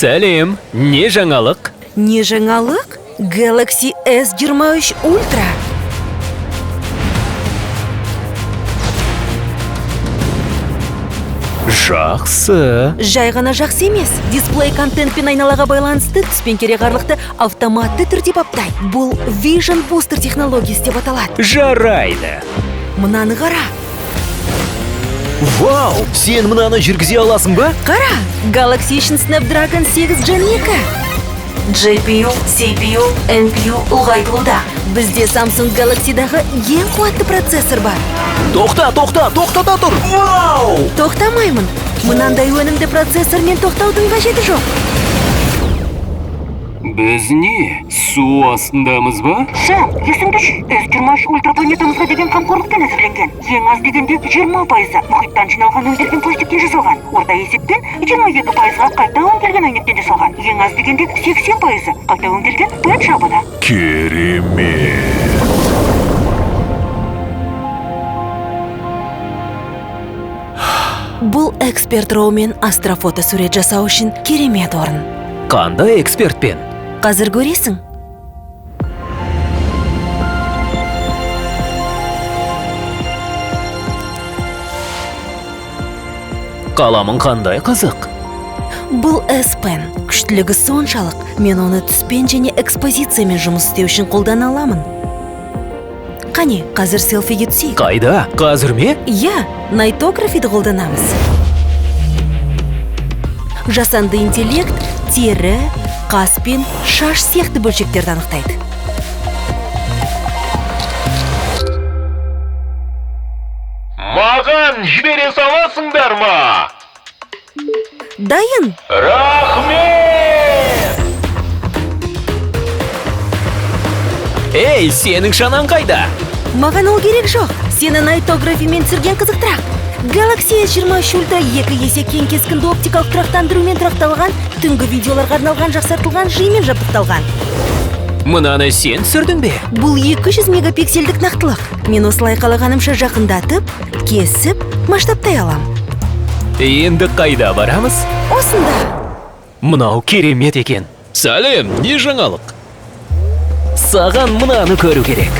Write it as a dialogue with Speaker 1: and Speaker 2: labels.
Speaker 1: Сәлем, не жаңалық?
Speaker 2: Не жаңалық? Galaxy S23 Ultra.
Speaker 1: Жақсы.
Speaker 2: Жай ғана жақсы емес. Дисплей контентпен айналаға байланысты түспен кереғарлықты автоматты түрде баптайды. Бұл Vision Booster технологиясы деп аталады.
Speaker 1: Жарайды.
Speaker 2: Мынаны қара.
Speaker 1: Вау, сен мынаны жүргізе аласың ба?
Speaker 2: Қара, Galaxy үшін Snapdragon 8 Gen 2. GPU, CPU, NPU ұлғайтылуда. Бізде Samsung Galaxy-дағы ең қуатты процессор бар.
Speaker 1: Тоқта тұр. Вау!
Speaker 2: Тоқтамаймын. Мынандай өнімді процессормен тоқтаудың қажеті жоқ.
Speaker 3: Біз не? Су астындамыз ба?
Speaker 4: Сәл, есіңді жи. S23 ультра планетамызға деген қамқорлықпен әзірленген. Ең аз дегенде 20%. Мұхиттан жиналған өңделген пластиктен жасалған. Орта есеппен 22%-ға қайта өңделген әйнектен жасалған. Ең аз дегенде 80%. Қайта өңделген PET жабыда.
Speaker 1: Керемет.
Speaker 2: Бұл эксперт роумен астрофото сурет жасау үшін керемет орын.
Speaker 1: Қандай экспертпен?
Speaker 2: Қазір көресің.
Speaker 1: Қаламың қандай қызық?
Speaker 2: Бұл S-Pen. Күштілігі соншалық, мен оны түспен және экспозициямен жұмыс істеу үшін қолдана аламын. Қане, қазір селфиге түсейік.
Speaker 1: Қайда? Қазір ме?
Speaker 2: Иә, найтографиді қолданамыз. Жасанды интеллект тері, қас пен шаш сияқты бөлшектерді анықтайды.
Speaker 5: Маған жібере саласыңдар ма?
Speaker 2: Дайын!
Speaker 5: Рахмет!
Speaker 1: Ей, сенің шанаң қайда?
Speaker 2: Маған ол керек жоқ. Сені найтографимен түсірген қызықтырақ. Galaxy S23 Ultra 2 есе кең кескінді оптикалық тұрақтандырумен тұрақталған, түнгі видеоларға арналған жақсартылған жиымен жабдықталған.
Speaker 1: Мынаны сен түсірдің бе?
Speaker 2: Бұл 200 мегапиксельдік нақтылық. Мен осылай қалағанымша жақындатып, кесіп, масштабтай алам.
Speaker 1: Енді қайда барамыз?
Speaker 2: Осында.
Speaker 1: Мынау керемет екен. Сәлем, не жаңалық? Саған мынаны көру керек.